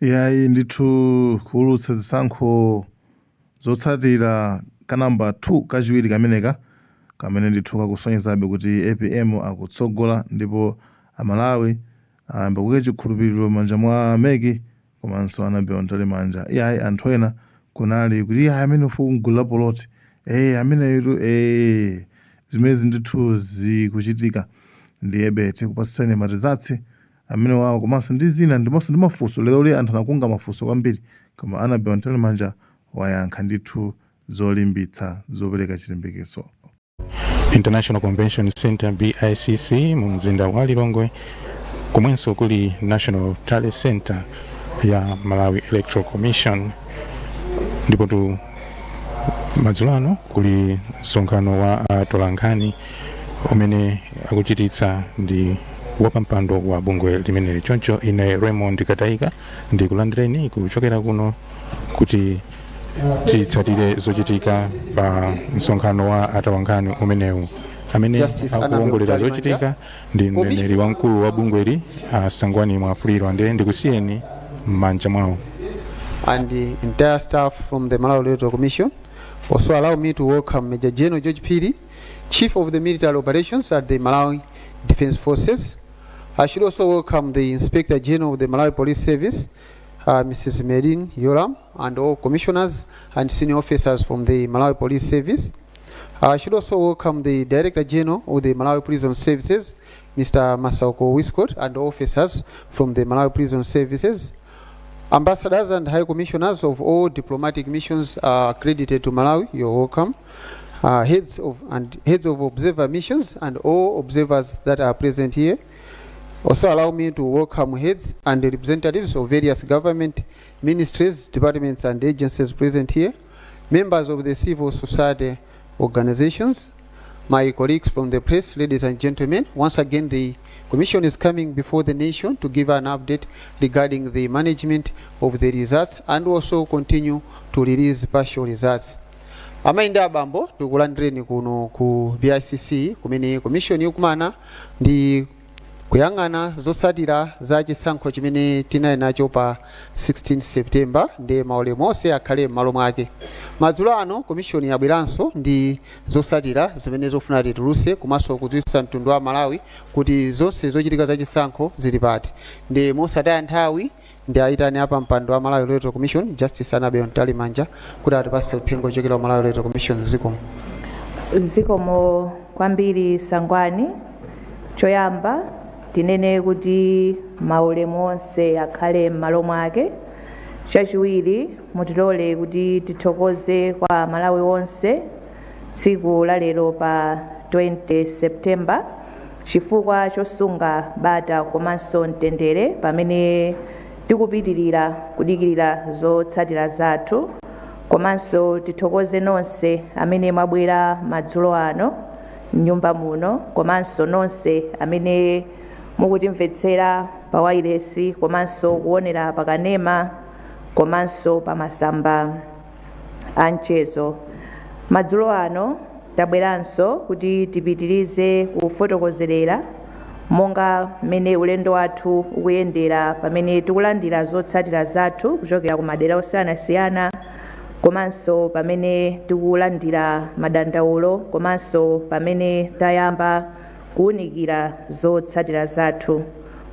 yayi ndithu kuulutsa zisankho zotsatira kanamba 2 kachiwiri kameneka kamene ndithu kakusonyezabe kuti APM akutsogola ndipo Malawi ayamba kuke chikhulupiriro manja mwa Meki komanso Annabel Mtalimanja. Yayi anthu ena kunali kuti amene ufuku mgulu la poloti amene itu zimezi ndithu zikuchitika ndiyebe tikupasitsani matizatsi amene wawo komanso ndi zina ndiponso ndi mafunso lero li anthu anakunga mafunso kwambiri koma Annabel Mtalimanja wayankha ndithu zolimbitsa zopereka chilimbikitso. International Convention Center BICC mu mzinda wa Lilongwe komwenso kuli National Talent Center ya Malawi Electoral Commission ndipo tu madzulo ano kuli msonkhano wa atolankhani umene akuchititsa ndi wapampando wa bungwe limeneli. Choncho ine Raymond Kataika ndi kulandireni kuchokera kuno kuti titsatire zochitika pa msonkhano wa atolankhani umenewu. Amene akuongolera zochitika ndi mneneri wamkulu wa bungweli Sangwani Mwafuliro ndiye ndikusiyeni m'manja mwawo. And the entire staff from the Malawi Electoral Commission. Also allow me to welcome Major General George Piri, Chief of the Military Operations at the Malawi Defense Forces. I should also welcome the Inspector General of the Malawi Police Service, Mrs. Medin Yoram, and all commissioners and senior officers from the Malawi Police Service. I should also welcome the Director General of the Malawi Prison Services, Mr. Masako Wiskot, and officers from the Malawi Prison Services. Ambassadors and High Commissioners of all diplomatic missions are accredited to Malawi, you're welcome. Heads of observer missions and all observers that are present here. Also allow me to welcome heads and representatives of various government ministries, departments and agencies present here, members of the civil society organizations, my colleagues from the press, ladies and gentlemen. Once again, the Commission is coming before the nation to give an update regarding the management of the results and also continue to release partial results. Amainda bambo tukulandireni kuno ku BICC kumene Commission yokumana ndi kuyang'ana zotsatira za chisankho chimene tinali nacho pa 16 September ndi maulemu onse akhale m'malo mwake. Madzulo ano Commission yabweranso ndi zotsatira zimene zofuna tituluse komanso kudziwitsa mtundu wa Malawi kuti zonse zochitika za chisankho zili pati. Ndi mosataya nthawi ndi aitani apa mpando wa Malawi Electoral Commission Justice Annabel Mtalimanja kuti atipase uthenga ochokera wa Malawi Electoral Commission. Zikomo kwambiri Sangwani. Choyamba tinene kuti maulemu onse akhale m'malo mwake. Chachiwiri mutilole kuti tithokoze kwa Malawi onse tsiku la lero pa 20 September chifukwa chosunga bata komanso mtendere pamene tikupitirira kudikirira zotsatira zathu, komanso tithokoze nonse amene mwabwera madzulo ano m'nyumba muno, komanso nonse amene mukutimvetsera pa wailesi komanso kuonera pakanema komanso pa masamba a mchezo. Madzulo ano tabweranso kuti tipitirize kufotokozerera monga mmene ulendo wathu ukuyendera pamene tikulandira zotsatira zathu kuchokera ku madera osiyanasiyana, komanso pamene tikulandira madandaulo, komanso pamene tayamba kuunikira zotsatira zathu.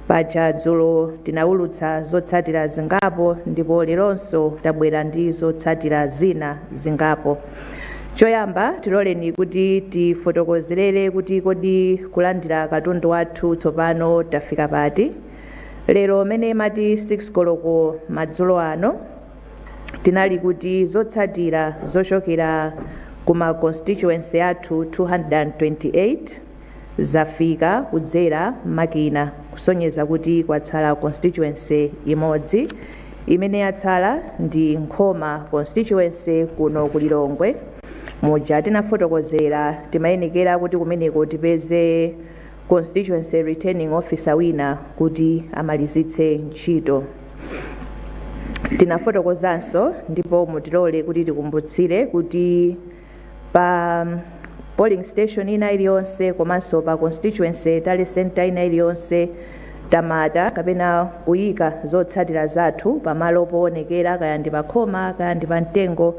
Paja dzulo tinaulutsa zotsatira zingapo ndipo leronso tabwera ndi zotsatira zina zingapo. Choyamba tiloleni kuti tifotokozerere kuti kodi kulandira katundu wathu tsopano tafika pati. Lero mene mati 6 koloko madzulo ano tinali kuti zotsatira zochokera kuma constituency athu 228 zafika kudzera makina, kusonyeza kuti kwatsala constituency imodzi. Imene yatsala ndi Koma constituency kuno ku Lilongwe. Muja tinafotokozera timayenekera kuti kumeneko tipeze constituency returning officer wina kuti amalizitse ntchito. Tinafotokozanso ndipo mutilole kuti tikumbutsire kuti pa polling station ina iliyonse komanso pa constituency talent center ina iliyonse tamata kapena kuyika zotsatira zathu pamalo poonekera kaya ndi pa koma kaya ndi pa mtengo.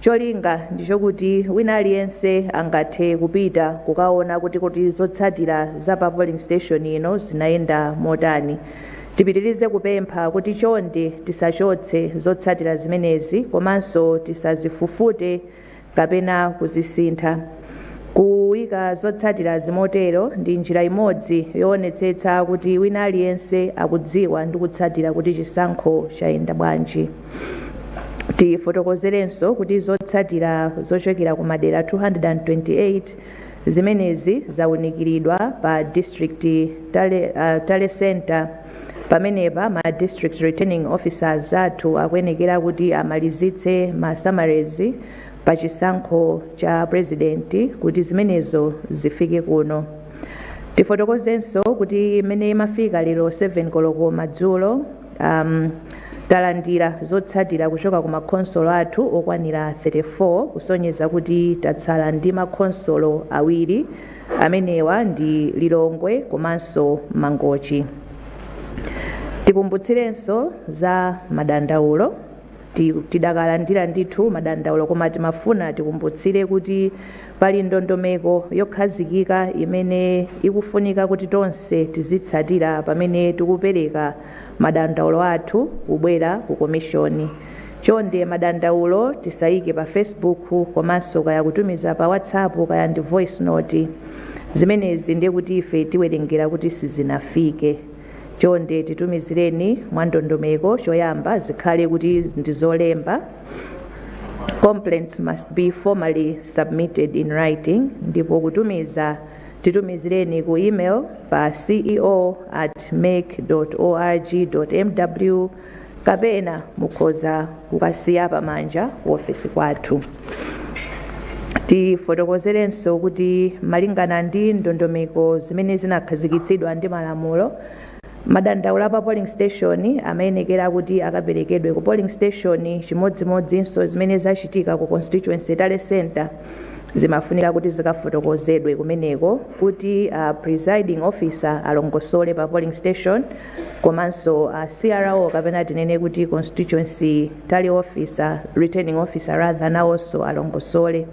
Cholinga ndichokuti wina aliyense angathe kupita kukaona kuti zotsatira za pa polling station ino zinayenda motani. Tipitirize kupempha kuti chonde tisachotse zotsatira zimenezi komanso tisazifufute kapena kuzisintha. Kuyika zotsatira zimotero ndi njira imodzi yoonetsetsa kuti wina aliyense akudziwa ndi kutsatira kuti chisankho chayenda bwanji. Tifotokozerenso kuti zotsatira zochokera ku madera 228 zimenezi zawunikiridwa pa district tale center. Pamenepa ma district returning officers athu akuyenekera kuti amalizitse ma summaries pa chisankho cha president kuti zimenezo zifike kuno. Tifotokozenso kuti imene imafika lero 7 koloko madzulo talandira zotsatira kuchoka ku makonsolo athu okwanira 34 kusonyeza kuti tatsala ndi makonsolo awiri amenewa ndi Lilongwe komanso Mangochi. Tikumbutsirenso za madandaulo. Tidakalandira ndithu madandaulo koma timafuna tikumbutsire kuti pali ndondomeko yokhazikika imene ikufunika kuti tonse tizitsatira pamene tikupereka madandaulo athu kubwera ku komishoni. Chonde madandaulo tisayike pa Facebook komanso kaya kutumiza pa WhatsApp kaya ndi voice note. Zimenezi ndiye kuti ife tiwerengera kuti sizinafike. Chonde titumizireni mwa ndondomeko. Choyamba zikhale kuti ndizolemba. Complaints must be formally submitted in writing. Ndipo kutumiza titumizireni ku email pa ceo@mek.org.mw kapena mukhoza kukasiya pamanja ofesi kwathu. Tifotokozerenso kuti malingana ndi ndondomeko zimene zinakhazikitsidwa ndi malamulo, madandaulo pa polling station amayenekera kuti akaperekedwe ku polling station chimodzimodzinso zimene zachitika ku constituency tale center zimafunika kuti zikafotokozedwe kumeneko kuti presiding officer alongosole pa polling station komanso CRO kapena tinene kuti constituency tally officer returning officer rather nawonso alongosole.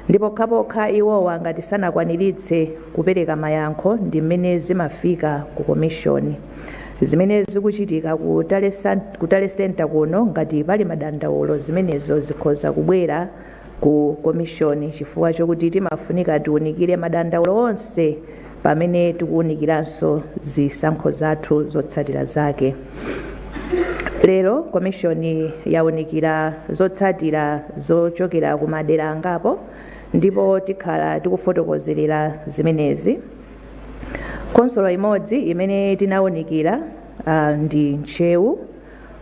Ndipo khapokha iwowa ngati sanakwaniritse kupereka mayankho ndi mmene zimafika ku komishoni. Zimene zikuchitika ku tale center kuno ngati pali madandaulo zimenezo zikhoza kubwera ku komishoni chifukwa chokuti timafunika tiunikire madandaulo onse pamene tikuunikiranso zisankho zathu zotsatira zake. Lero komishoni yaunikira zotsatira zochokera ku madera angapo ndipo tikhala tikufotokozerera zimenezi. Konsolo imodzi imene tinaunikira ndi Nchewu,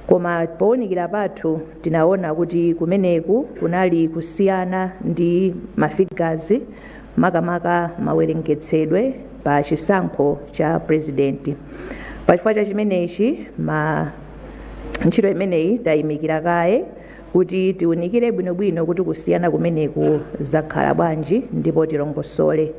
koma powunikira pathu tinaona kuti kumeneku kunali kusiyana ndi mafigazi makamaka mawerengetsedwe pa chisankho cha president. Pachifukwa cha chimenechi ntchito imeneyi tayimikira kaye kuti tiunikire bwinobwino kuti kusiyana kumeneku zakhala bwanji ndipo tilongosole.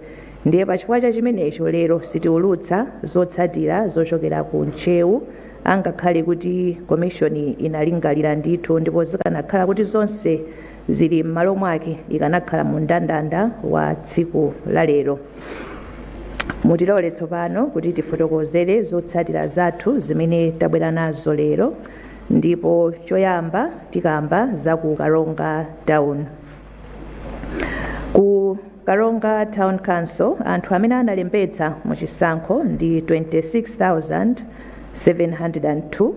Ndiye pachifukwa cha chimenecho lero sitiulutsa zotsatira zochokera ku Nchewu angakhale kuti komishoni inalingalira ndithu ndipo zikanakhala kuti zonse zili m'malo mwake ikanakhala mu mndandanda wa tsiku la lero. Mutilole tsopano kuti tifotokozere zotsatira zathu zimene tabwera nazo lero, ndipo choyamba tikamba za ku Karonga Town. Ku Karonga Town Council anthu amene analembetsa mu chisankho ndi 26,702,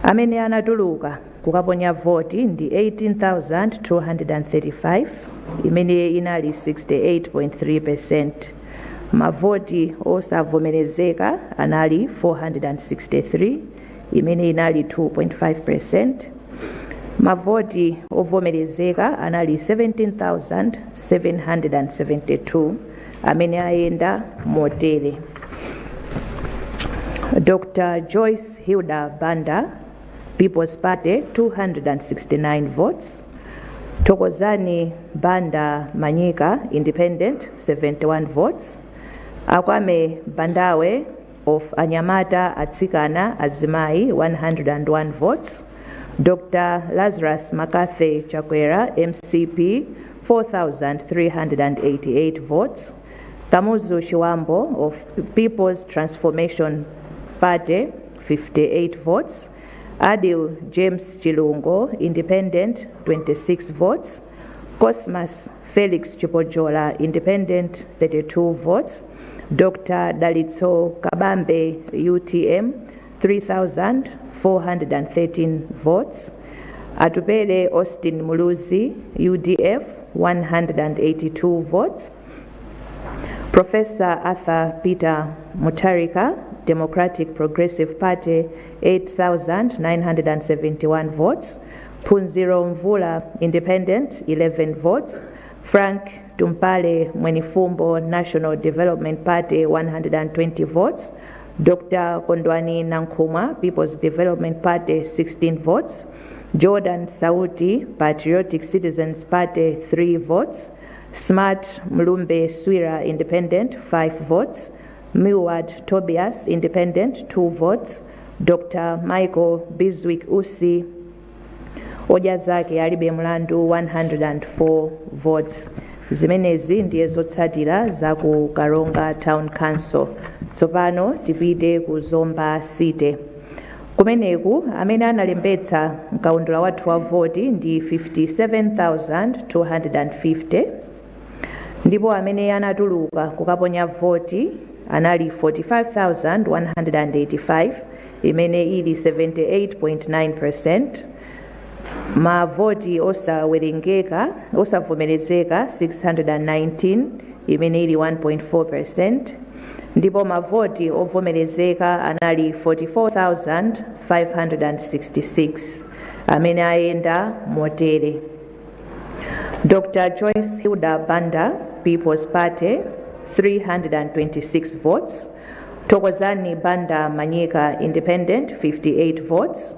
amene anatuluka kukaponya voti ndi 18,235, imene inali 68.3%. Mavoti osavomerezeka anali 463, imene inali 2.5%. Mavoti ovomerezeka anali 17,772, amene ayenda motere. Dr. Joyce Hilda Banda, People's Party, 269 votes. Thokozani Banda Manyika, Independent, 71 votes. Akwame Bandawe, of anyamata atsikana azimayi 101 votes. Dr. Lazarus Makathe Chakwera, MCP, 4,388 votes. Kamuzu Shiwambo of People's Transformation Party, 58 votes. Adil James Chilungo, Independent, 26 votes. Cosmas Felix Chipojola, Independent, 32 votes. Dr. Dalitso Kabambe, UTM, 3,413 votes. Atupele Austin Muluzi, UDF, 182 votes. Professor Arthur Peter Mutarika, Democratic Progressive Party, 8,971 votes. Punziro Mvula, Independent, 11 votes. Frank Tumpale Mwenifumbo, National Development Party, 120 votes. Dr. Kondwani Nankuma, People's Development Party, 16 votes. Jordan Sauti, Patriotic Citizens Party, 3 votes. Smart Mlumbe Swira, Independent, 5 votes. Milward Tobias, Independent, 2 votes. Dr. Michael Biswick Usi Ojazake Alibe Mlandu, 104 votes. Zimenezi ndiye zotsatira za ku Karonga Town Council. Tsopano tipite ku Zomba City. Kumeneku amene analembetsa mkaundula wathu wa voti ndi 57,250. Ndipo amene anatuluka kukaponya voti anali 45,185, imene ili 78.9%. Mavoti osavomerezeka 619, imene ili 1.4%. Ndipo mavoti ovomerezeka anali 44,566, amene ayenda motere. Dr. Joyce Hilda Banda, People's Party, 326 votes. Tokozani Banda Manyika, Independent, 58 votes.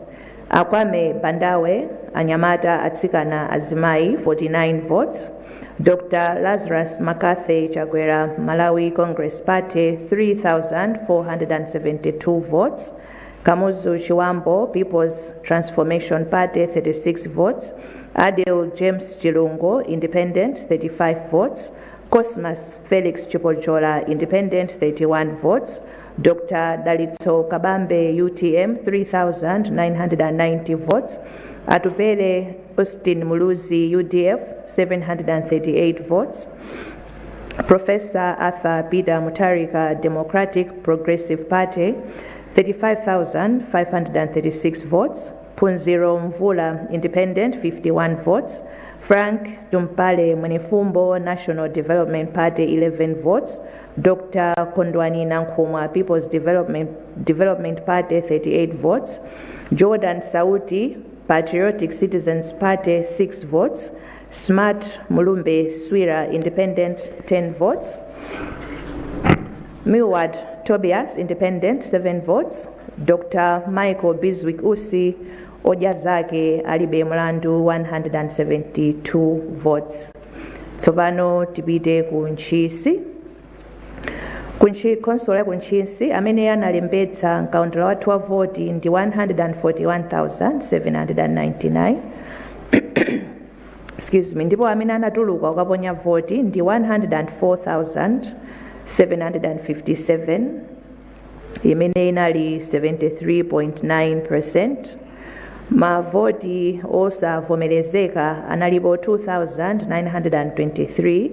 Akwame Bandawe Anyamata Atsikana Azimai, 49 votes. Dr. Lazarus Makathe Chakwera, Malawi Congress Party, 3,472 votes. Kamuzu Chiwambo, People's Transformation Party, 36 votes. Adil James Chilungo, Independent, 35 votes. Cosmas Felix Chipojola, Independent, 31 votes. Dr. Dalitso Kabambe, UTM, 3,990 votes. Atupele Austin Muluzi, UDF, 738 votes. Professor Arthur Peter Mutarika, Democratic Progressive Party, 35,536 votes. Punziro Mvula, Independent, 51 votes. Frank Tumpale Mwenifumbo, National Development Party, 11 votes. Dr. Kondwani Nankuma, People's Development Party, 38 votes. Jordan Sauti, Patriotic Citizens Party, 6 votes. Smart Mulumbe Swira, Independent, 10 votes. Milward Tobias, Independent, 7 votes. Dr. Michael Biswick Usi Ojazake Alibe Mlandu, 172 votes. Tsopano tipite ku Ntchisi. Konsola ku Ntchisi amene analembetsa mkaundula wathu wa voti ndi 141,799. Excuse me. Ndipo amene anatuluka kukaponya voti ndi 104,757, imene inali 73.9%. Mavoti osavomerezeka analipo 2,923,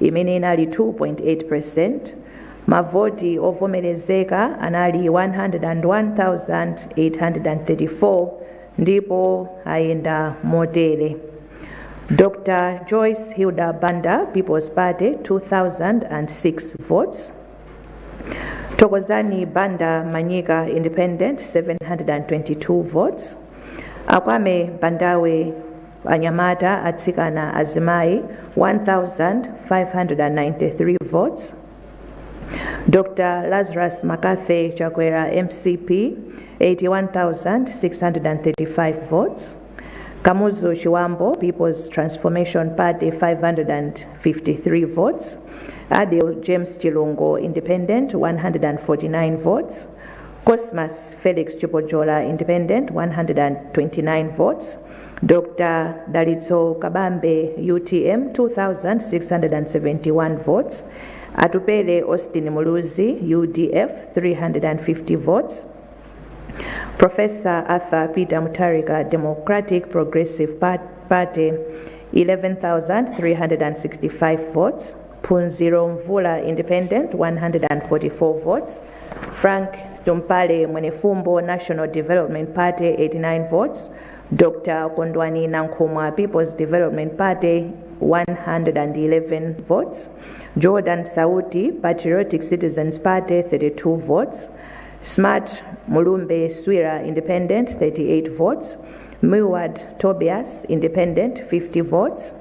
imene inali 2.8%. Mavoti ovomerezeka anali 101,834, ndipo ayenda motere. Dr. Joyce Hilda Banda, People's Party, 2,006 votes. Tokozani Banda Manyika, Independent, 722 votes. Akwame Bandawe Anyamata Atsikana Azimai, 1,593 votes. Dr. Lazarus Makathe Chakwera, MCP, 81,635 votes. Kamuzu Chiwambo, People's Transformation Party, 553 votes. Adil James Chilungo, Independent, 149 votes. Cosmas Felix Chipojola, Independent, 129 votes. Dr. Dalitso Kabambe, UTM, 2,671 votes. Atupele Austin Muluzi, UDF, 350 votes. Professor Arthur Peter Mutarika, Democratic Progressive Party, 11,365 votes. Punziro Mvula, Independent, 144 votes. Frank Tumpale Mwenefumbo, National Development Party, 89 votes. Dr. Kondwani Nankumwa, People's Development Party, 111 votes. Jordan Sauti, Patriotic Citizens Party, 32 votes. Smart Mulumbe Swira, Independent, 38 votes. Miwad Tobias, Independent, 50 votes.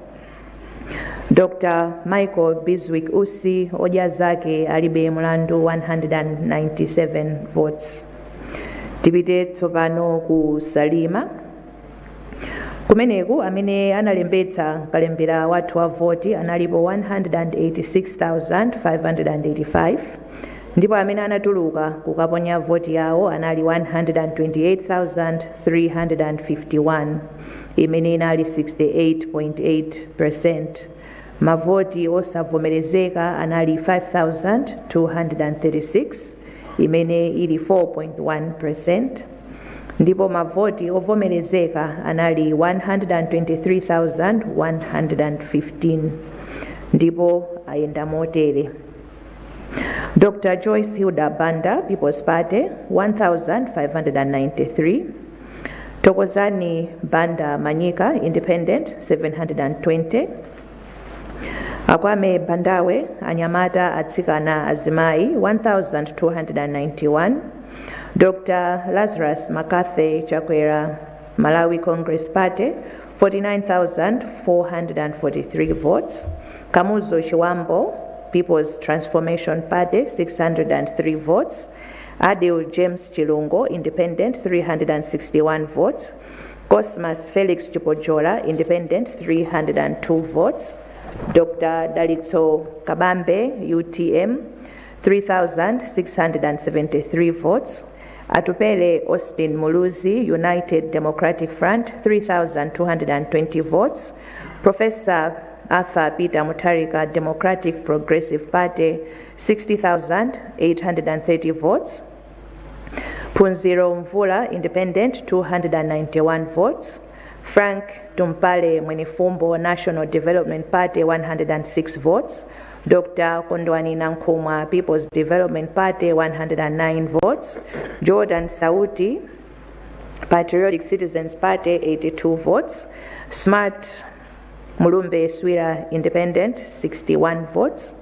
Dr. Michael Biswick Usi Ojazake Alibe Mulandu, 197 votes. Tipite tsopano ku Salima. Kumeneku amene analembetsa kalembera watu wa voti analipo 186,585 ndipo amene anatuluka kukaponya voti yawo anali 128,351 imene inali 68.8%. Mavoti osavomerezeka anali 5,236 imene ili 4.1%. ndipo mavoti ovomerezeka anali 123,115 ndipo ayenda motere. Dr. Joyce Hilda Banda, People's Party, 1,593. Tokozani Banda Manyika, Independent, 720. Akwame Bandawe, Anyamata Atsikana Azimai, 1,291. Dr. Lazarus Makathe Chakwera, Malawi Congress Party, 49,443 votes. Kamuzu Chiwambo, People's Transformation Party, 603 votes. Adil James Chilungo, Independent, 361 votes. Cosmas Felix Chipojola, Independent, 302 votes. Dr. Dalitso Kabambe, UTM, 3,673 votes. Atupele Austin Muluzi, United Democratic Front, 3,220 votes. Professor Arthur Peter Mutarika, Democratic Progressive Party, 60,830 votes. Punziro Mvula, Independent, 291 votes. Frank Tumpale Mwenefumbo, National Development Party, 106 votes. Dr. Kondwani Nankumwa, People's Development Party, 109 votes. Jordan Sauti, Patriotic Citizens Party, 82 votes. Smart Mulumbe Swira, Independent, 61 votes.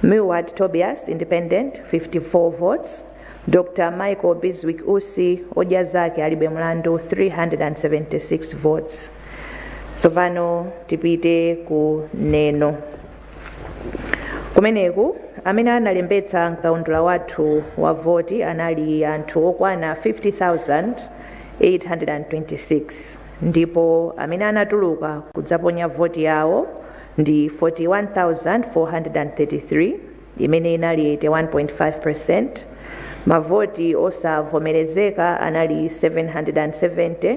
Miwad Tobias, Independent, 54 votes. Dr. Michael Biswick Usi Ojazake Alibe Mulandu, 376 votes. Sovano tipite ku neno. Kumeneku amene analembetsa mkaundula wathu wa voti anali anthu okwana 50,826 ndipo amene anatuluka kudzaponya voti yawo ndi 41,433 imene inali 81.5%. Mavoti osavomerezeka anali 770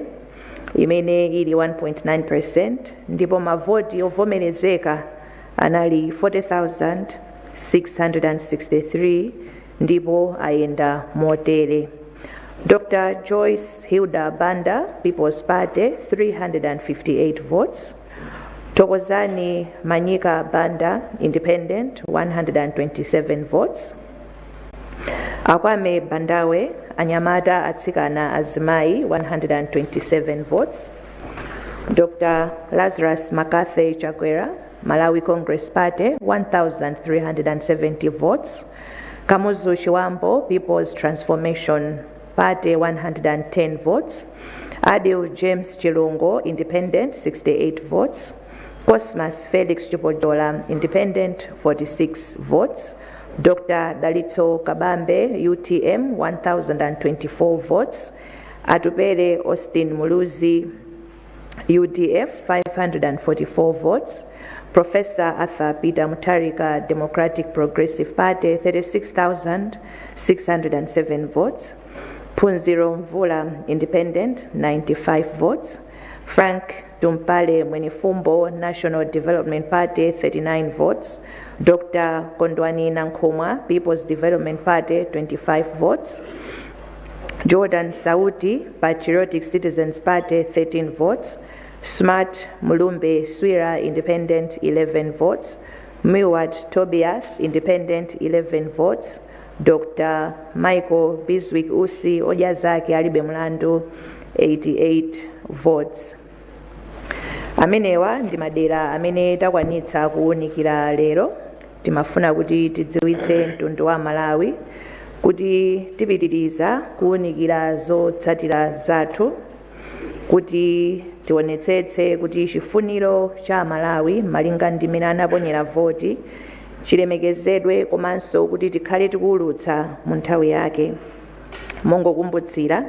imene ili 1.9%, ndipo mavoti ovomerezeka anali 40,663 ndipo ayenda motere. Dr. Joyce Hilda Banda, People's Party, 358 votes. Tokozani Manyika Banda, Independent, 127 votes. Akwame Bandawe, Anyamata Atsikana Azimai, 127 votes. Dr. Lazarus Makathe Chakwera, Malawi Congress Party, 1,370 votes. Kamuzu Chiwambo, People's Transformation Party, 110 votes. Adil James Chilungo, Independent, 68 votes. Cosmas Felix Chipojola, Independent, 46 votes. Dr. Dalitso Kabambe, UTM, 1,024 votes. Atupele Austin Muluzi, UDF 544 votes, Professor Arthur Peter Mutharika Democratic Progressive Party 36,607 votes, Phunziro Mvula Independent 95 votes, Frank Tumpale Mwenifumbo National Development Party 39 votes, Dr. Kondwani Nankhumwa People's Development Party 25 votes, Jordan Sauti Patriotic Citizens Party 13 votes, Smart Mulumbe Swira Independent 11 votes, Miwad Tobias Independent 11 votes, Dr. Michael Biswick Usi Ojazaki Alibe Mlandu 88 votes. Amenewa ndi madera amene takwanitsa kuwunikira lero. Timafuna kuti tidziwitse mtundu wa Malawi kuti tipitiriza kuwunikira zotsatira zathu, kuti tionetsetse kuti chifuniro cha Malawi malinga ndi mmene anaponyera voti chilemekezedwe, komanso kuti tikhale tikuwulutsa mu nthawi yake. Mongokumbutsira,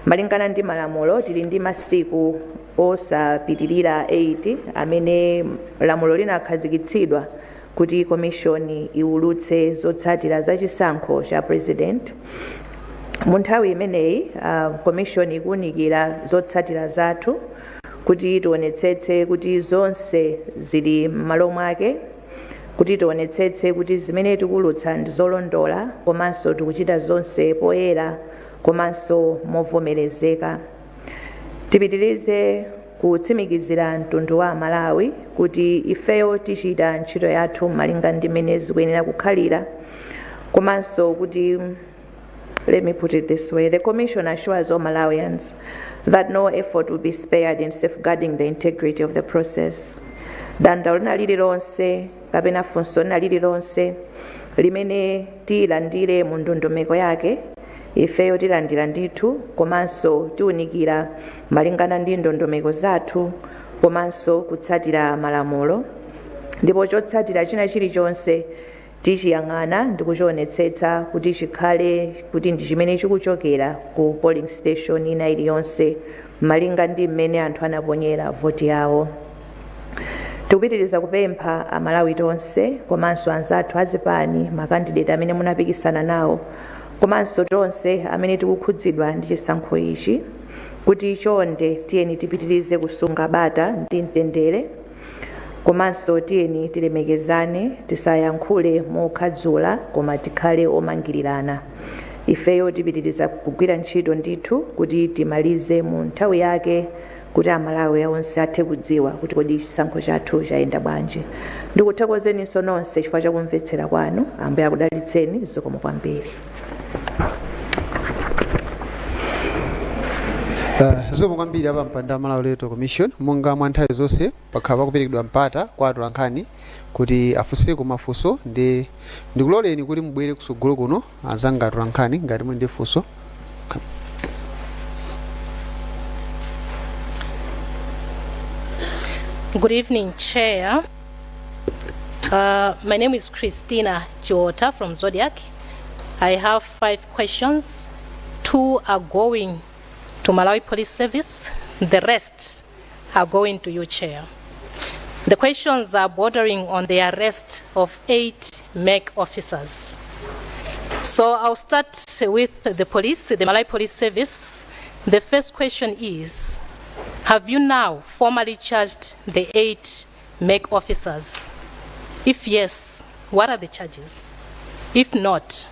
malingana ndi malamulo tili ndi masiku osapitirira 8 amene lamulo linakhazikitsidwa kuti komishoni iwulutse zotsatira za chisankho cha president. Mu nthawi imeneyi komishoni ikuwunikira zotsatira zathu kuti tionetsetse kuti zonse zili m'malo mwake, kuti tionetsetse kuti zimene tikuwulutsa ndi zolondola, komanso tikuchita zonse poyera komanso movomerezeka. Tipitirize kutsimikizira mtundu wa Malawi kuti ifeyo tichita ntchito yathu malinga ndi mmene zikuyenera kukhalira, komanso kuti, let me put it this way, the Commission assures all Malawians that no effort will be spared in safeguarding the integrity of the process. Dandaulo lina lililonse kapena funso lina lililonse limene tilandire mu ndondomeko yake, ifeyo tilandira ndithu, komanso tiwunikira malingana ndi ndondomeko zathu, komanso kutsatira malamulo. Ndipo chotsatira china chilichonse tichiyang'ana ndi kuchionetsetsa kuti chikhale kuti ndi chimene chikuchokera ku polling station ina iliyonse malinga ndi mmene anthu anaponyera voti yawo. Tikupitiriza kupempha Amalawi tonse, komanso anzathu azipani makandidate amene munapikisana nawo, komanso tonse amene tikukhudzidwa ndi chisankho ichi, kuti chonde tiyeni tipitirize kusunga bata ndi mtendere, komanso tiyeni tilemekezane, tisayankhule mokhadzula koma tikhale omangirirana. Ifeyo tipitiriza kugwira ntchito ndithu kuti timalize mu nthawi yake, kuti Amalawi onse athe kudziwa kuti kodi chisankho chathu chayenda bwanji. Ndikuthokozeninso nonse chifukwa chakumvetsera kwanu. Ambuye akudalitseni. Zikomo kwambiri. Zikomo kwambiri apa mpanda Malawi Electoral Commission. Monga mwa nthawi zonse pakhala pakuperekedwa mpata kwa atolankhani kuti afunse mafunso, ndikuloleni kuti mubwere kusogolo kuno anzanga atolankhani ngati muli ndi funso. Good evening, Chair. My name is Christina Chiota from Zodiac. I have 5 questions. 2 are going to Malawi Police Service. The rest are going to you, Chair. The questions are bordering on the arrest of 8 MEC officers. So I'll start with the police, the Malawi Police Service. The first question is, have you now formally charged the 8 MEC officers? If yes, what are the charges? If not,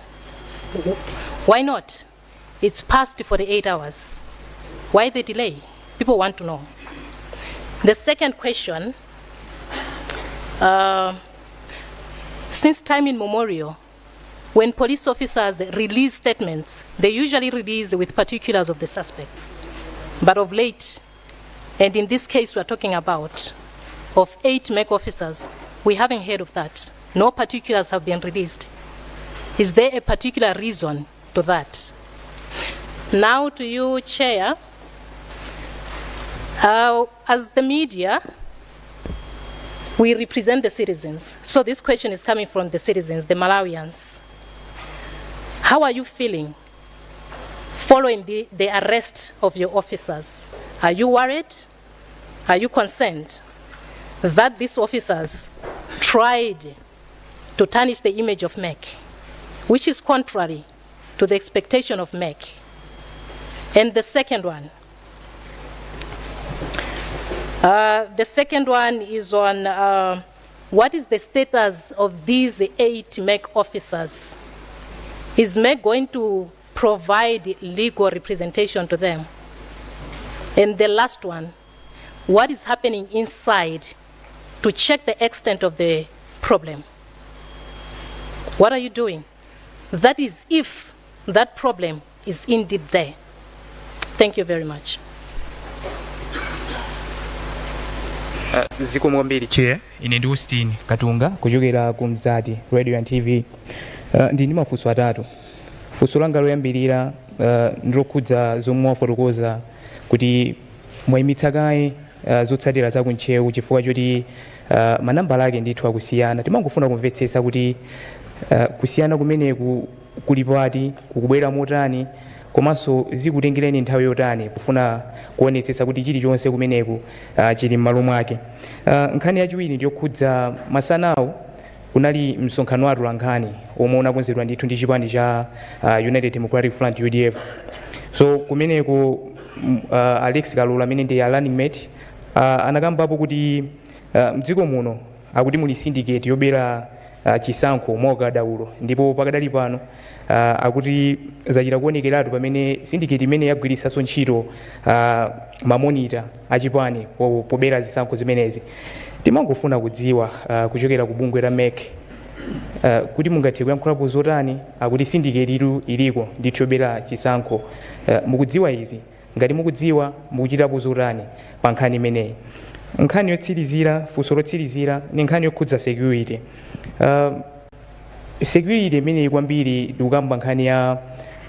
why not? It's past 48 hours. Why the delay? People want to know. The second question, since time immemorial, when police officers release statements, they usually release with particulars of the suspects. But of late, and in this case we're talking about, of 8 MEC officers, we haven't heard of that. No particulars have been released. Is there a particular reason to that? Now to you, Chair. As the media, we represent the citizens. So this question is coming from the citizens, the Malawians. How are you feeling following the arrest of your officers? Are you worried? Are you concerned that these officers tried to tarnish the image of MEC, which is contrary to the expectation of MEC? And the second one, is on what is the status of these 8 MEC officers? Is MEC going to provide legal representation to them? And the last one, what is happening inside to check the extent of the problem? What are you doing? That is, if that problem is indeed there. Thank you very much. Zikomo kwambiri chair, ine ndi Austin Katunga kuchokera ku Mzati Radio and TV. Ndi mafunso atatu. Funso langa loyambirira ndilokhudza zomwe wafotokoza kuti mwayimitsa kaye zotsatira za kuntcheu chifukwa choti manambala ake ndithu akusiyana. Timangofuna kumvetsetsa kuti kusiyana kumeneku kuli pati, kukubwera motani, komanso zikutengereni nthawi yotani kufuna kuonetsetsa kuti chilichonse kumeneku chili m'malo mwake. Nkhani yachiwiri ndiyokhudza masanawo kunali msonkhano wa atolankhani omwe unakonzedwa ndithu ndi chipani cha United Democratic Front UDF. So kumeneku Alex Kalula amene ndi running mate anakambapo kuti mdziko muno akuti muli syndicate yobera chisankho mwaukadaulo, ndipo pakadali pano akuti zachita kuonekeratu pamene syndicate imene yagwiritsanso ntchito mamonita achipani pobera zisankho zimenezi. Timangofuna kudziwa kuchokera ku bungwe la MEC kuti mungathe kuyankhulapo zotani akuti syndicate iliko ndithu yobera chisankho. Mukudziwa izi? Ngati mukudziwa mukuchitapo zotani pa nkhani imeneyi? Nkhani yotsirizira, funso lotsirizira ni nkhani yokhudza security. Security imeneyi kwambiri ndikukamba nkhani ya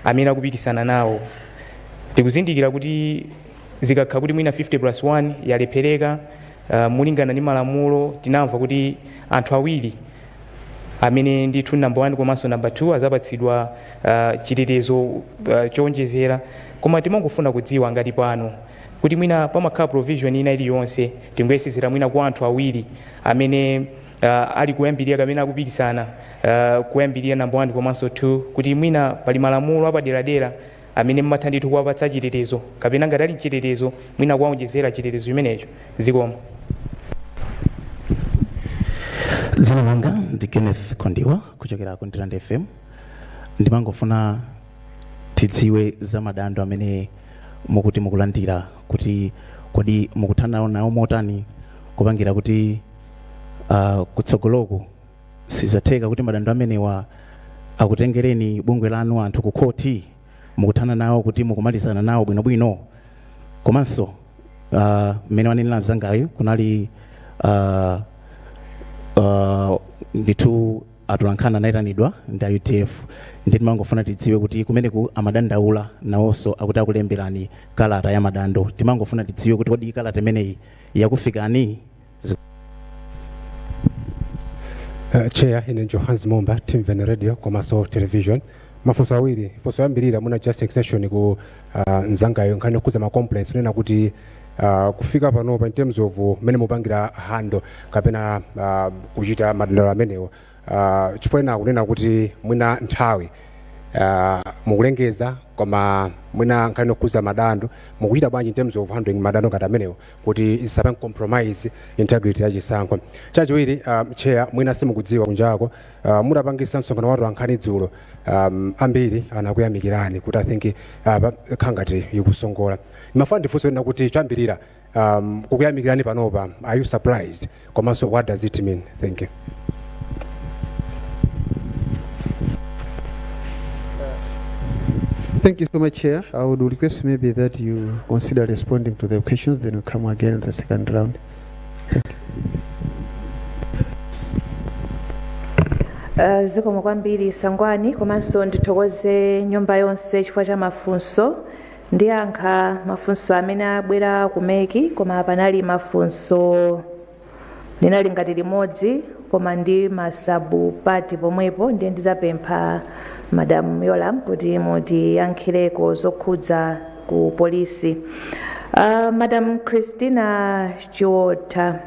amene akupikisana nawo. Tikuzindikira kuti zikakhala kuti mwina 50+1 yalephereka mulingana ndi malamulo, tinamva kuti anthu awiri amene ndithu number 1 komanso number 2 azapatsidwa chitetezo chowonjezera. Koma timangofuna kudziwa ngati pano kuti mwina pamakhala provision ina iliyonse tingoyesezera mwina kwa anthu awiri amene ali kuyambirira kamene akupikisana kuyambirira number 1 komanso 2, kuti mwina pali malamulo apaderadera amene mmatha ndithu kuwapatsa chitetezo kapena ngati ali chitetezo mwina kuwawonjezera chitetezo chimenecho. Zikomo. Dzina langa ndi Kenneth Kondiwa kuchokera ku Ndirande FM. Ndimangofuna tidziwe za madando amene mukuti mukulandira, kuti kodi mukuthana nawo motani kupangira kuti kutsogoloku sizatheka kuti madando amenewa akutengereni bungwe lanu anthu ku khoti, mukuthana nawo kuti mukumalizana nawo bwinobwino. Komanso mmene wanenera zangayo kunali ndithu atolankhani anayitanidwa ndi UDF. Ndi timangofuna tidziwe kuti kumeneku amadandaula nawonso akuti akulemberani kalata ya madando. Timangofuna tidziwe kuti kodi kalata imeneyi yakufikani? Chair, ine Johannes Momba, TVN Radio komanso television. Mafunso awiri, funso yambirira muna just exception ku nzangayo nkhani yokhudza ma complaints nena kuti kufika pano in terms of mene mupangira hando kapena kuchita madandaulo amenewo chifukwa kunena kuti mwina nthawi mukulengeza koma mwina nkhani yokhudza madando mukuchita bwanji in terms of handling madando ngati amenewo kuti isapa compromise integrity ya chisankho. Chachiwiri, chair, mwina simukudziwa kunjako mudapangisa msonkhano wa atolankhani dzulo, ambiri anakuyamikirani kuti I think khangati ikusongola. Mafuna ndifunso nena kuti chambirira kukuyamikirani panopa, are you surprised? Komanso what does it mean? Thank you. Thank you so much, Chair. I would request maybe that you consider responding to the questions, then we come again in the second round. Zikomo kwambiri Sangwani, komanso ndithokoze nyumba yonse chifukwa cha mafunso. Ndiyankha mafunso amene abwera kumeki, koma panali mafunso linali ngati limodzi koma ndi masabu pati pomwepo. Ndiye ndizapempha Madam Yolam kuti mutiyankhireko zokhudza ku polisi. Madam Christina Jota,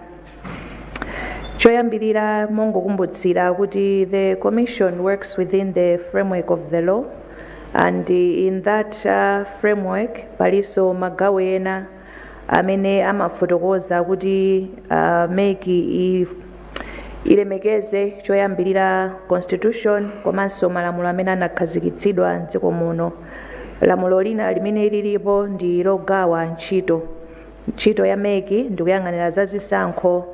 choyambirira mongokumbutsira kuti the commission works within the framework of the law, and in that framework paliso magawo ena amene amafotokoza kuti meki ilemekeze choyambirira constitution komanso malamulo amene anakhazikitsidwa m'dziko muno. Lamulo lina limene lilipo ndi logawa ntchito ya meki ndikuyang'anira za zisankho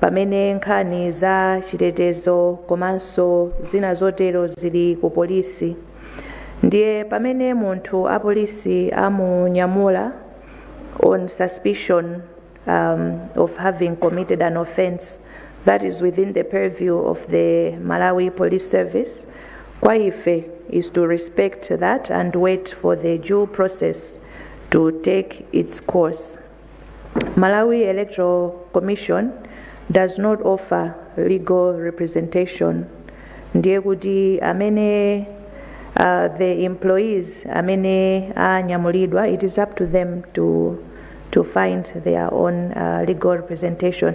pamene nkhani za chitetezo komanso zina zotero zili ku polisi. Ndiye pamene munthu apolisi amunyamula on suspicion of having committed an offense that is within the purview of the Malawi Police Service, kwa ife is to respect that and wait for the due process to take its course. Malawi Electoral Commission does not offer legal representation. Ndiye kuti amene the employees amene anyamulidwa, it is up to them to find their own legal representation.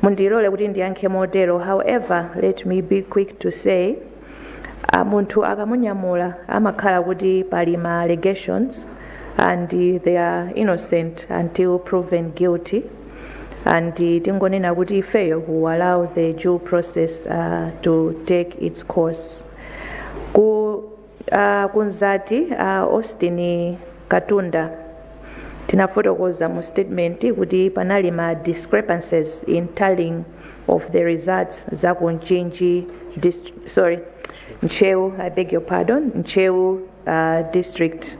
Mundilole kuti ndiyankhe motero. However, let me be quick to say munthu akamunyamula amakhala kuti pali ma allegations and they are innocent until proven guilty, and tingonena kuti ifeyo who allow the due process to take its course. Kunzati Austin Katunda tinafotokoza mu statement kuti panali ma discrepancies in tallying of the results za ku Nchewu, I beg your pardon, Nchewu District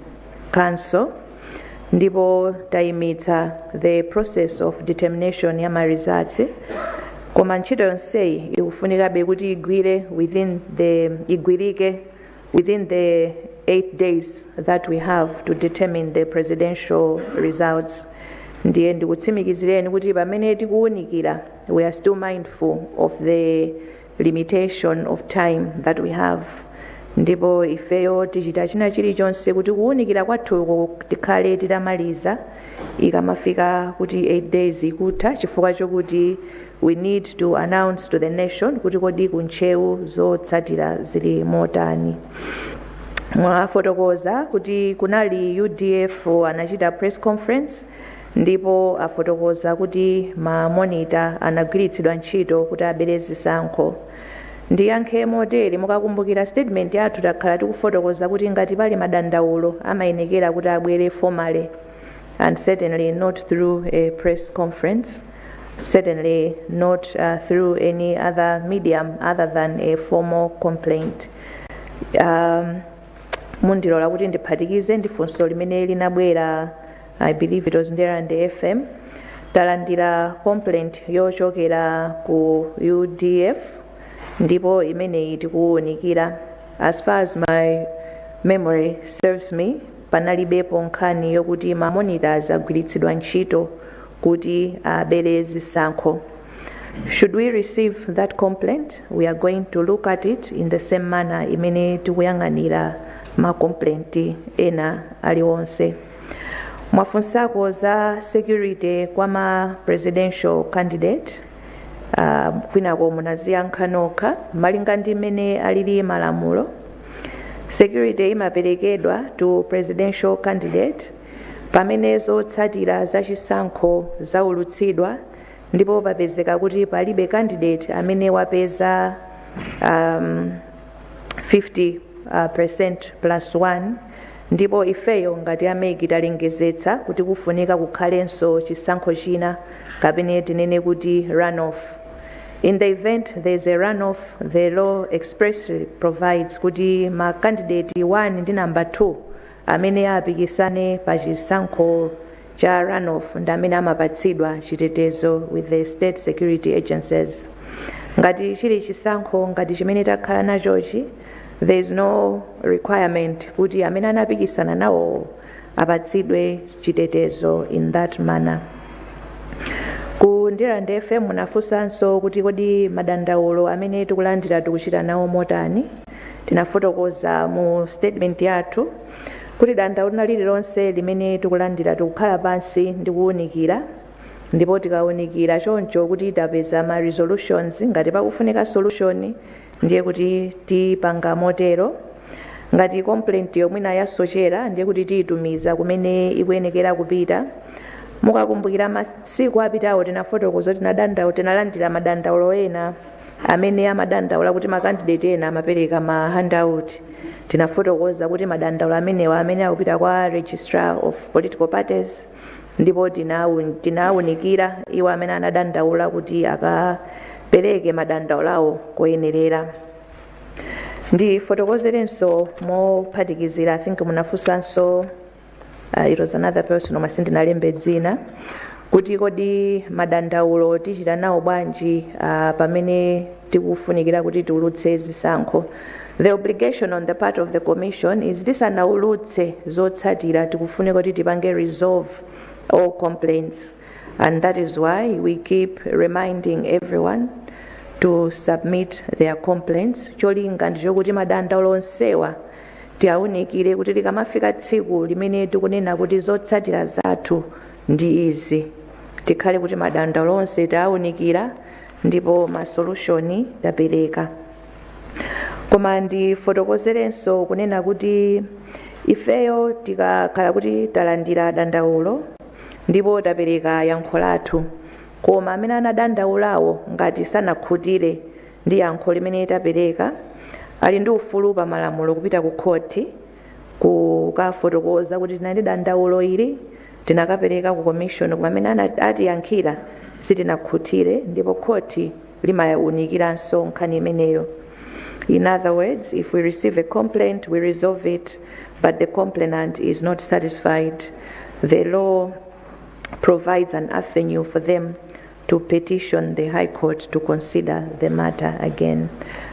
Council, ndipo tayimitsa the process of determination ya ma results. Koma ntchito yonseyi ikufunikabe kuti igwirike within the 8 days that we have to determine the presidential results. Ndiye ndikutsimikizireni kuti pamene tikuwunikira, we are still mindful of the limitation of time that we have. Ndipo ifeyo tichita china chilichonse kuti kuwunikira kwathu tikhale titamaliza ikamafika kuti 8 days ikutha, chifukwa chokuti we need to announce to the nation kuti kodi kuntchewu zotsatira zili motani. Mwafotokoza kuti kunali UDF anachita press conference, ndipo afotokoza kuti ma monitor anagwiritsidwa ntchito kuti abere zisankho. Ndiyankhe motere, mukakumbukira statement yathu takhala tikufotokoza kuti ngati pali madandaulo amayenekera kuti abwere formally, and certainly not through a press conference, certainly not through any other medium other than a formal complaint. Mundilola kuti ndiphatikize ndi funso limene linabwera, I believe it was there on the FM. Talandira complaint yochokera ku UDF, ndipo imeneyi tikuwunikira. As far as my memory serves me, panalibepo nkhani yokuti ma monitors agwiritsidwa ntchito kuti abere zisankho. Should we receive that complaint, we are going to look at it in the same manner imene tikuyang'anira ma complaint ena aliwonse. Mwafunsako za security kwa ma presidential candidate, kwinako munaziyankha nokha malinga ndi mmene alili malamulo. Security imaperekedwa to presidential candidate pamene zotsatira za chisankho zaulutsidwa, ndipo papezeka kuti palibe candidate amene wapeza 50% plus 1, ndipo ifeyo ngati ameki talengezetsa kuti kufunika kukhalenso chisankho china kapene tinene kuti runoff. In the event there is a runoff, the law expressly provides kuti ma candidate 1 ndi number 2 amene apikisane pa chisankho cha runoff ndi amene amapatsidwa chitetezo with the state security agencies. Ngati chili chisankho ngati chimene takhala nachochi, there is no requirement kuti amene anapikisana nawo apatsidwe chitetezo in that manner. Ku ndira ndefe munafunsanso kuti kodi madandaulo amene tikulandira tikuchita nawo motani. Tinafotokoza mu statement yathu kuti dandaula lililonse limene tikulandira tikukhala pansi ndi kuwunikira, ndipo tikawunikira choncho kuti tapeza ma resolutions ngati pakufunika solution ndiye kuti tipanga motero. Ngati complaint yomwina yasochera ndiye kuti tiyitumiza kumene ikuyenekera kupita. Mukakumbukira masiku apitawo tinafotokoza tinalandira madandaulo ena amene amadandaula kuti makandidate ena amapereka ma handout. Tinafotokoza kuti madandaulo amenewa amene akupita kwa registrar of political parties, ndipo tinawunikira iwo amene anadandaula kuti akapereke madandaulawo koyenerera. Ndifotokozerenso mophatikizira, I think munafunsanso it was another person omwe sindinalembe dzina, kuti kodi madandaulo tichita nawo bwanji pamene tikufunikira kuti tiulutse zisankho. The obligation on the part of the commission is tisanaulutse zotsatira tikufunika kuti tipange resolve all complaints, and that is why we keep reminding everyone to submit their complaints. Cholinga ndicho kuti madandaulo onsewa tiawunikire kuti likamafika tsiku limene tikunena kuti zotsatira zathu ndi izi, tikhale kuti madandaulo onse tiawunikira ndipo ma solution tapereka. Koma ndifotokozerenso kunena kuti ifeyo tikakhala kuti talandira dandaulo ndipo tapereka yankho lathu, koma amene anadandaulawo ngati sanakhutire ndi yankho limene tapereka, ali ndi ufulu pa malamulo kupita ku khoti kukafotokoza kuti tinali dandaulo ili tinakapereka ku commission, koma amene atiyankhira sitinakhutire, ndipo khoti limayawunikiranso nkhani imeneyo. In other words, if we receive a complaint, we resolve it, but the complainant is not satisfied, the law provides an avenue for them to petition the High Court to consider the matter again.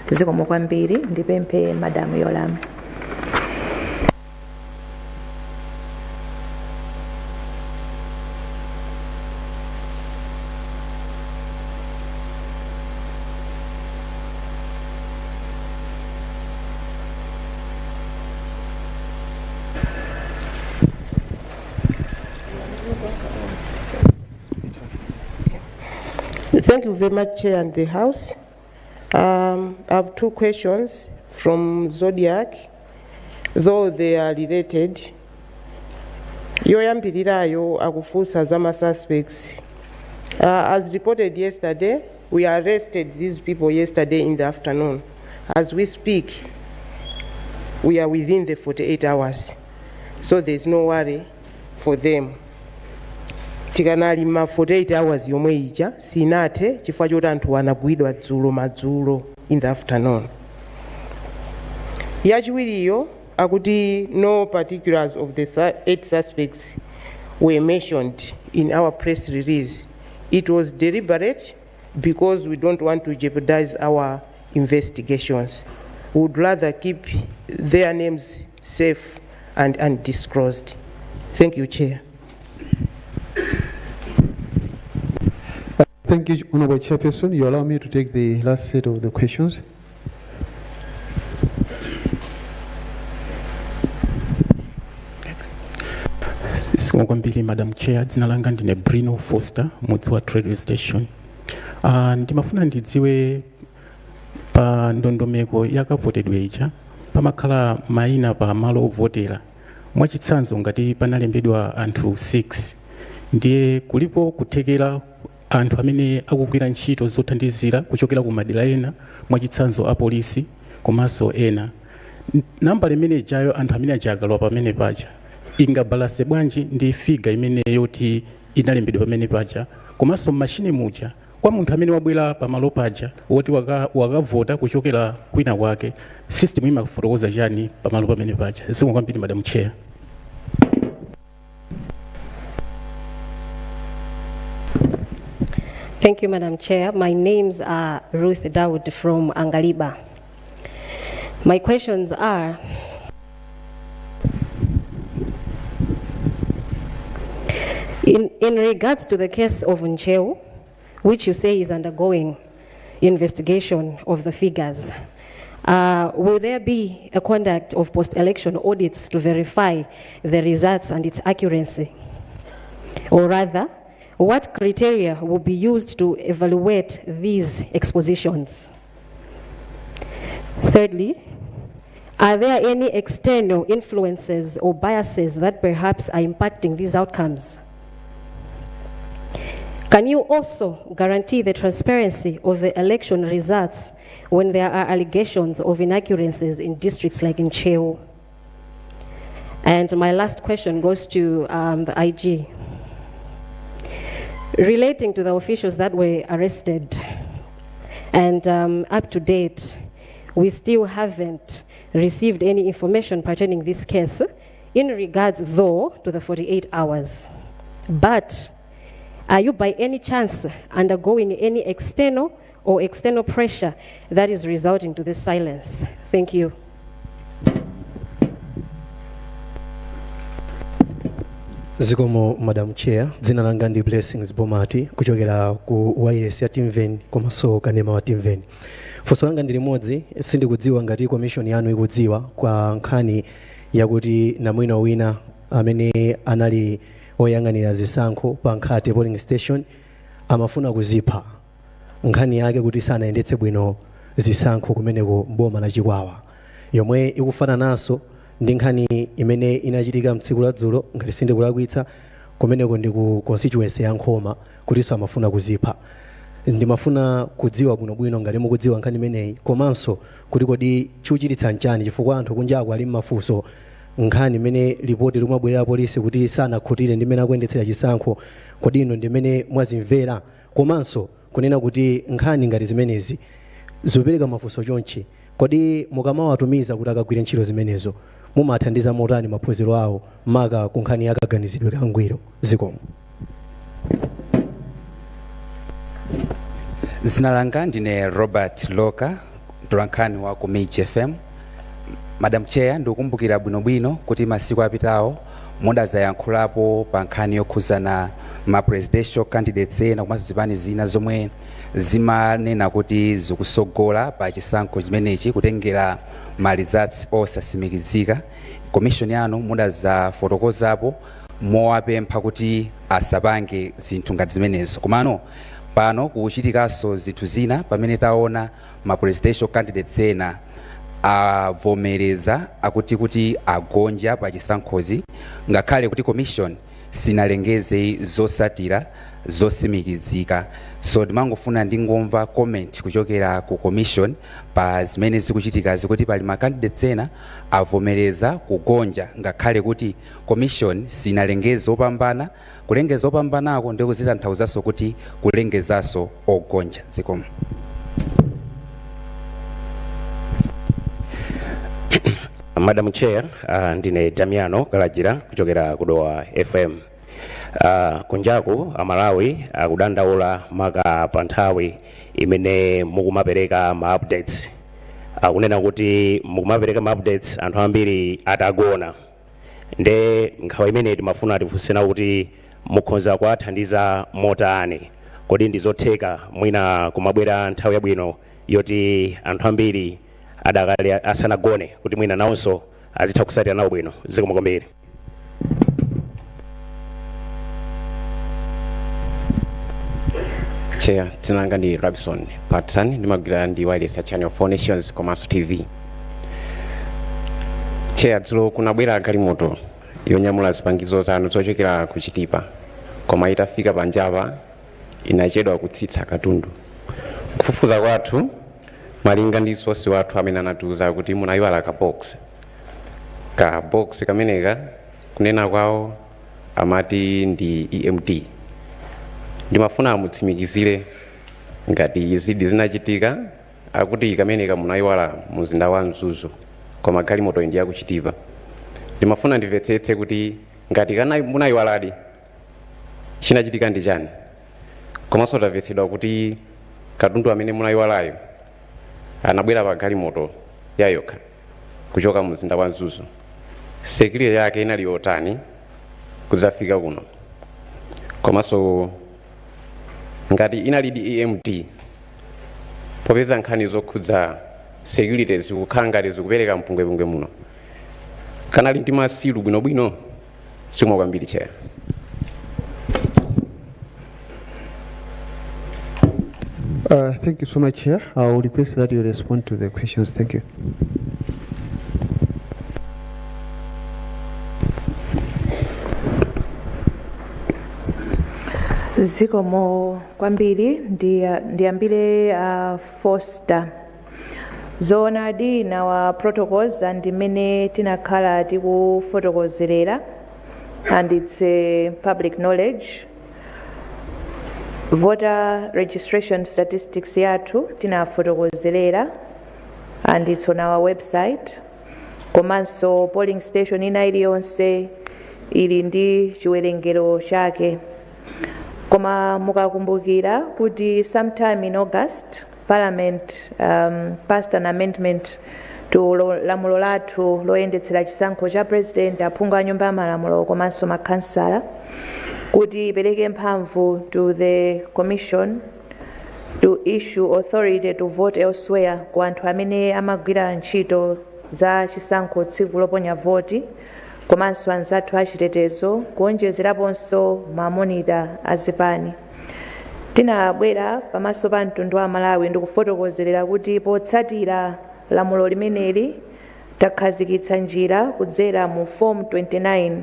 Zikomo kwambiri, ndipemphe Madam Yolami. Thank you very much, Chair and the House. I have two questions from Zodiac, though they are related. Yoyambirirayo akufusa zama suspects. As reported yesterday, we arrested these people yesterday in the afternoon. As we speak, we are within the 48 hours, so there's no worry for them. Tikanali ma 48 hours yomwe ija sinathe chifukwa choti anthu anagwidwa madzulo in the afternoon. Yachiwiriyo akuti no particulars of the 8 suspects were mentioned in our press release. It was deliberate because we don't want to jeopardize our investigations. We would rather keep their names safe and undisclosed. Thank you, Chair. Thank you, Honorable Chairperson. You allow me to take the last set of the questions. Kwambiri, Madam Chair, dzina langa ndine Brino Foster, mudzi wa radio station. Ndimafuna ndidziwe pa ndondomeko yakavotedwe ija pamakhala maina pa malo ovotera, mwachitsanzo ngati panalembedwa anthu 6, ndiye kulipo kuthekera anthu amene akugwira ntchito zothandizira kuchokera ku madera ena, mwachitsanzo apolisi komanso ena. Namba limene jayo anthu amene ajagalwa pamene paja ingabalase bwanji ndi figa imene yoti inalembedwa pamene paja, komanso machine muja kwa munthu amene wabwera pamalo paja woti wakavota kuchokera kwina kwake, system imafotokoza chani pamalo pamene paja. Zikomo kwambiri, Madam Chair. Thank you, Madam Chair. My names are Ruth Dawood from Angaliba. My questions are, in regards to the case of which you say is undergoing investigation of the figures, Will there be a conduct of post-election audits to verify the results and its accuracy? Or rather, what criteria will be used to evaluate these expositions? Thirdly, are there any external influences or biases that perhaps are impacting these outcomes? Can you also guarantee the transparency of the election results when there are allegations of inaccuracies in districts like in Cheo? And my last question goes to the IG. Relating to the officials that were arrested, and up to date, we still haven't received any information pertaining this case in regards, though, to the 48 hours. But are you by any chance undergoing any external pressure that is resulting to this silence? Thank you. Zikomo Madam Chair, dzina langa ndi Blessings Bomati kuchokera ku wireless ya Timveni komanso kanema wa Timveni. Funso langa ndi limodzi, sindikudziwa ngati commission yanu ikudziwa kwa nkhani yakuti namwina wina amene anali oyang'anira zisankho pa Nkhate polling station amafuna kuzipha. Nkhani yake kuti sanayendetse bwino zisankho kumeneko mboma la Chikwawa, yomwe ikufana naso ndi nkhani imene inachitika mtsiku la dzulo ngati sindikulakwitsa kumeneko ndi ku constituency ya Nkhoma kutinso amafuna kuzipha. Ndimafuna kudziwa bwinobwino ngati mukudziwa nkhani imeneyi, komanso kuti kodi chuchititsa nchani chifukwa anthu kunjaku ali m'mafunso nkhani imene ripoti lumabwerera polisi kuti sanakhutire ndi mmene akuyendetsera chisankho, kodi ino ndi mmene mwazimvera, komanso kunena kuti nkhani ngati zimenezi zopereka mafunso chonchi, kodi mukamawatumiza kuti akagwire ntchito zimenezo mumathandiza motani maphunziro awo maka ku nkhani yakaganizidwe kangwiro? Zikomo. Zina langa ndine Robert Loka, mtolankhani wa ku Mage FM. Madam Chair, ndikukumbukira bwinobwino kuti masiku apitawo mudazayankhulapo pa nkhani yokhuzana ma presidential candidates ena komanso zipani zina zomwe zimanena kuti zikusogola pa chisankho chimenechi kutengera ma results osasimikizika. Commission yanu mudazafotokozapo mowapempha kuti asapange zinthu ngati zimenezo. Komano pano kuchitikaso zinthu zina pamene taona ma presidential candidates ena avomereza kuti agonja pa chisankhozi ngakhale kuti commission sinalengeze zosatira zosimikizika. So ndimangofuna ndingomva comment kuchokera ku commission pa zimene zikuchitika zikuti pali ma candidates ena avomereza kugonja ngakhale kuti commission sinalengeze opambana. Kulengeza opambanako ndi kuzitanthauzaso kuti kulengezaso ogonja. Zikomo. Madam Chair, ndine Damiano Galajira kuchokera kudowa FM. Kunjaku Malawi akudandaula maka panthawi imene mukumapereka ma updates. Kunena kuti mukumapereka ma updates anthu ambiri atagona. Nde nkhawa imene timafuna tifunsena kuti mukhoza kuwathandiza motani, kodi ndizotheka mwina kumabwera nthawi yabwino yoti anthu ambiri adakale asanagone kuti mwina nawonso azitha kusatira nawo bwino? Zikomo kwambiri. Chair, dzina langa ndi Robson Patson, ndimagwira ndi wireless ya Channel 4 Nations komanso TV. Chair, dzulo kunabwera galimoto yonyamula zipangizo zanu zochokera ku Chitipa, koma itafika pa Njava inachedwa kutsitsa katundu. Kufufuza kwathu malinga ndi sosi wathu amene anatiuza kuti munayiwala ka box kameneka kunena kwawo amati ndi EMT. Ndimafuna mutsimikizire ngati izi zinachitika, akuti kameneka munayiwala muzinda wa Mzuzu koma galimoto ndi ya ku Chitipa. Ndimafuna ndimvetsetse kuti ngati munayiwaladi chinachitika ndi chani, komanso tamvetsedwa kuti katundu amene munayiwalayo anabwera pa galimoto yayokha kuchoka muzinda wa Mzuzu. Security yake inali yotani kudzafika kuno, komanso ngati inali di EMT popeza nkhani zokhudza security zikukhala ngati zikupereka mpungwepungwe muno kanali ndi masilu bwinobwino zikomo kwambiri chair. Thank you so much, Chair. I will request that you respond to the questions. Thank you. Zikomo kwambiri ndiyambire Foster. Zoonadi nawa protocols and imene tinakhala tikufotokozerera, and it's public knowledge. Voter registration statistics yathu tinafotokozerera, and it's on our website. Komanso polling station ina iliyonse ili ndi chiwerengero chake. Koma mukakumbukira kuti sometime in August, Parliament passed an amendment to lamulo lathu loyendetsera chisankho cha President, aphungu a nyumba ya malamulo komanso makhansala, kuti ipereke mphamvu to the Commission to issue authority to vote elsewhere ku anthu amene amagwira ntchito za chisankho tsiku loponya voti, komanso anzathu achitetezo, kuonjezeraponso mamonita azipani. Tinabwera pamaso pa mtundu wa Malawi ndikufotokozerera kuti potsatira lamulo limeneli takhazikitsa njira kudzera mu form 29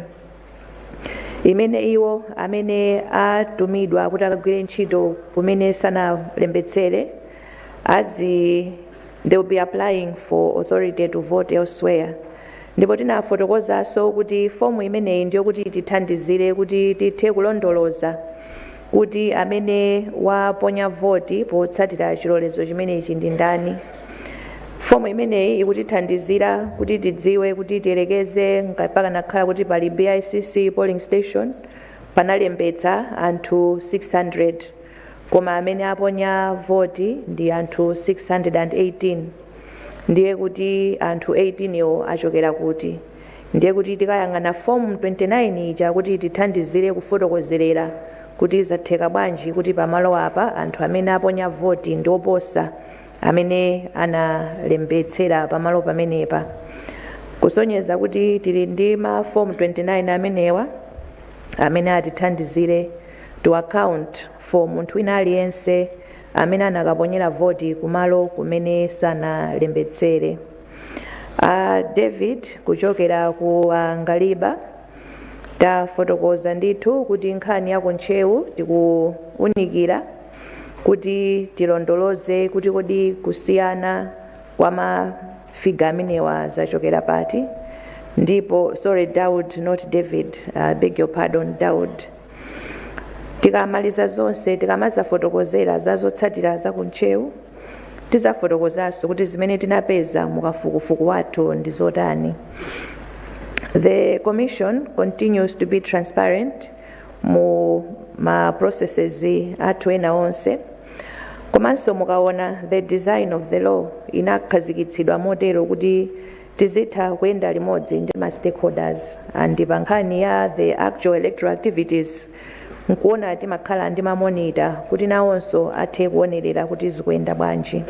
imene iwo amene atumidwa kuti akagwire ntchito kumene sanalembetsere they will be applying for authority to vote elsewhere. Ndipo tinafotokozanso kuti fomu imeneyi ndiyo kuti tithandizire kuti tithe kulondoloza kuti amene waponya voti potsatira chilolezo chimenechi ndi ndani. Fomu imeneyi ikutithandizira kuti tidziwe kuti tiyerekeze pakanakhala kuti pali BICC polling station panalembetsa anthu 600, koma amene aponya voti ndi anthu 618. Ndiye kuti anthu 18 yo achokera kuti. Ndiye kuti tikayang'ana form 29 ija kuti tithandizire kufotokozerera kuti zatheka bwanji kuti pamalo apa anthu amene aponya voti ndi oposa amene analembetsera pamalo pamenepa. Kusonyeza kuti tili ndi ma form 29 amenewa amene atithandizire to account for munthu wina aliyense amene anakaponyera voti kumalo kumene sanalembetsere. David kuchokera ku Ngaliba tafotokoza ndithu kuti nkhani ya kuntchewu tikuunikira kuti tilondoloze kuti kodi kusiyana kwa mafiga amenewa zachokera pati. Ndipo sorry, Daud, not David, beg your pardon, Daud. Tikamaliza zonse tikamazafotokozera zazotsatira za kuntchewu tizafotokozanso kuti zimene tinapeza mukafukufuku wathu ndi zotani. The Commission continues to be transparent mu ma processes athu ena onse. Komanso mukaona the design of the law inakhazikitsidwa motero kuti tizitha kuyenda limodzi ndi ma stakeholders, and pa nkhani ya the actual electoral activities nkuona timakhala ndi mamonita kuti nawonso athe kuonerera kuti zikuyenda bwanji.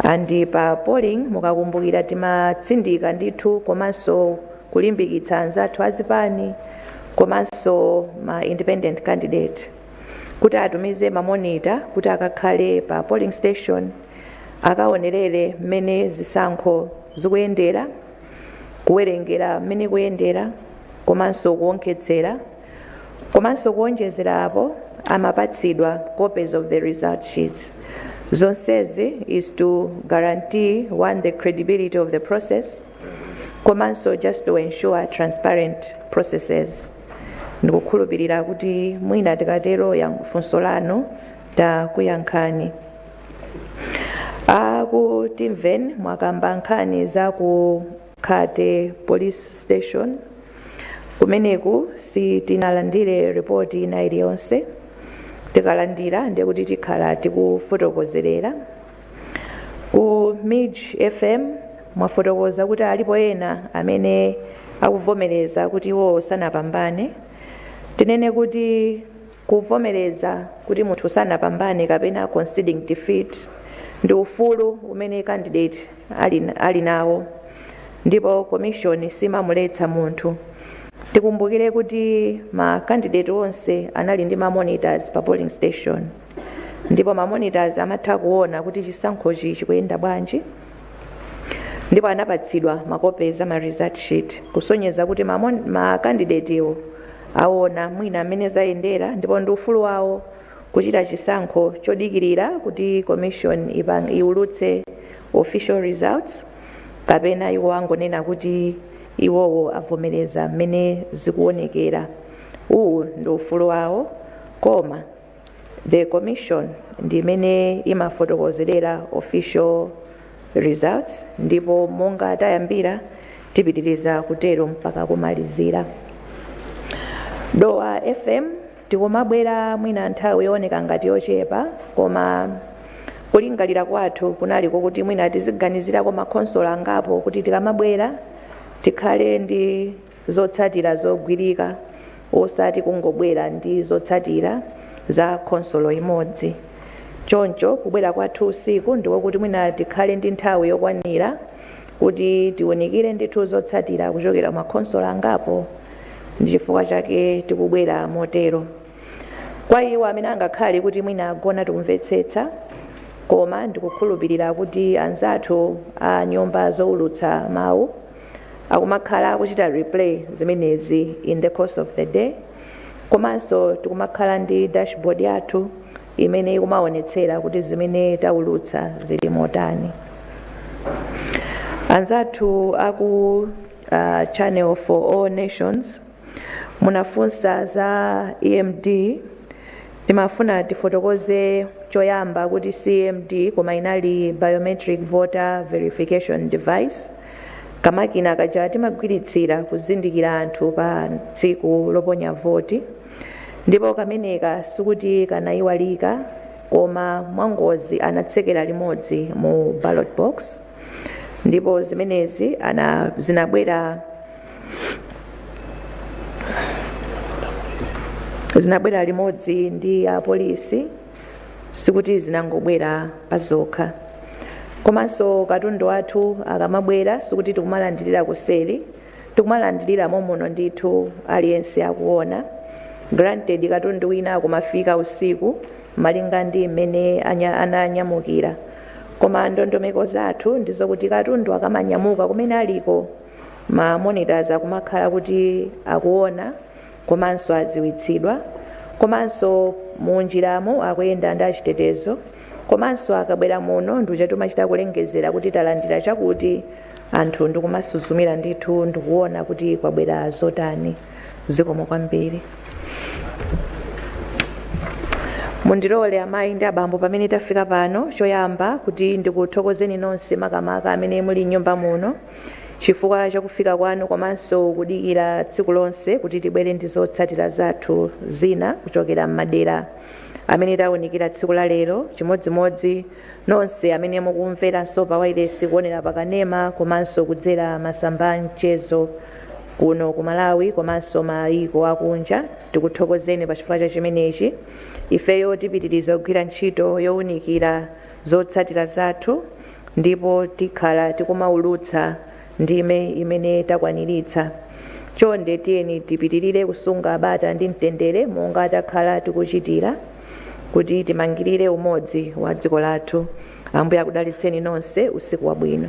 And pa polling mukakumbukira timatsindika ndithu komanso kulimbikitsa anzathu azipani komanso ma independent candidate kuti atumize mamonita kuti akakhale pa polling station akaonerere mmene zisankho zikuyendera, kuwerengera mmene kuyendera, komanso kuonkhetsera, komanso kuonjezerapo amapatsidwa copies of the result sheets. Zonsezi is to guarantee, one, the credibility of the process, komanso just to ensure transparent processes. Ndikukhulupirira kuti mwina tikatero funso lanu takuyankhani. Ku Timven mwakamba nkhani za ku Khate police station. Kumeneku sitinalandire repoti ina iliyonse. Tikalandira ndiye kuti tikhala tikufotokozerera. Ku Midge FM mwafotokoza kuti alipo ena amene akuvomereza kuti iwo sanapambane. Tinene kuti kuvomereza kuti munthu sanapambane kapena conceding defeat ndi ufulu umene candidate ali nawo, ndipo commission simamuletsa munthu. Tikumbukire kuti ma candidate onse anali ndi ma monitors pa polling station, ndipo ma monitors amatha kuona kuti chisankhochi chikuyenda bwanji, ndipo anapatsidwa makopezi ama result sheet kusonyeza kuti ma candidate iwo aona mwina amene zayendera, ndipo ndi ufulu wawo kuchita chisankho chodikirira kuti commission iulutse official results, kapena iwo angonena kuti iwowo avomereza mmene zikuonekera. Uwu ndi ufulu wawo, koma the commission ndi imene imafotokozerera official results, ndipo monga tayambira tipitiriza kutero mpaka kumalizira. Dowa FM tikumabwera mwina nthawi yooneka ngati yochepa, koma kulingalira kwathu kunali kuti mwina tiziganizirako makhonsolo angapo kuti tikamabwera tikhale ndi zotsatira zogwirika, osati kungobwera ndi zotsatira za khonsolo imodzi. Choncho kubwera kwathu usiku ndiko kuti mwina tikhale ndi nthawi yokwanira kuti tionekere ndithu zotsatira kuchokera makhonsolo angapo, ndi chifukwa chake tikubwera motero. Kwa iwo amene angakhale kuti mwina agona tikumvetsetsa, koma ndikukhulupirira kuti anzathu a nyumba zoulutsa mawu akumakhala kuchita replay zimenezi in the course of the day, komanso tikumakhala ndi dashboard yathu imene ikumaonetsera kuti zimene taulutsa zili motani. Anzathu aku Channel for All Nations munafunsa za EMD, timafuna tifotokoze choyamba kuti CMD koma inali biometric voter verification device, kamakina kaja timagwiritsira kuzindikira anthu pa tsiku loponya voti, ndipo kameneka sikuti kanayiwalika, koma mwangozi anatsekera limodzi mu ballot box, ndipo zimenezi zinabwera limodzi ndi apolisi, sikuti zinangobwera pazokha. Komanso katundu wathu akamabwera sikuti tikumalandirira kuseri, tikumalandirira momuno ndithu aliyense akuona. Granted katundu wina akumafika usiku malinga ndi mmene ananyamukira, koma ndondomeko zathu ndizokuti katundu akamanyamuka kumene aliko, ma monitors akumakhala kuti akuona komanso adziwitsidwa, komanso munjiramo akuyenda ndi achitetezo, komanso akabwera muno nduje tumachita kulengezera kuti talandira chakuti, anthu ndikumasuzumira ndithu ndikuona kuti kwabwera zotani. Zikomo kwambiri. Mundilole amayi ndi abambo pamene tafika pano, choyamba kuti ndikuthokozeni nonse makamaka amene muli nyumba muno chifukwa chakufika kwanu, komanso kudikira tsiku lonse kuti tibwere ndi zotsatira zathu zina kuchokera m'madera amene tawunikira tsiku la lero, chimodzimodzi nonse amene mukumveranso pa wireless kuonera pakanema, komanso kudzera masamba mchezo kuno ku Malawi komanso mayiko akunja. Tikuthokozeni pa chifukwa cha chimenechi. Ifeyo tipitiriza kugwira ntchito yowunikira zotsatira zathu, ndipo tikhala tikumaulutsa ndime imene takwaniritsa. Chonde tiyeni tipitirire kusunga bata ndi mtendere monga takhala tikuchitira kuti timangirire umodzi wa dziko lathu. Ambuye akudalitseni nonse. Usiku wabwino.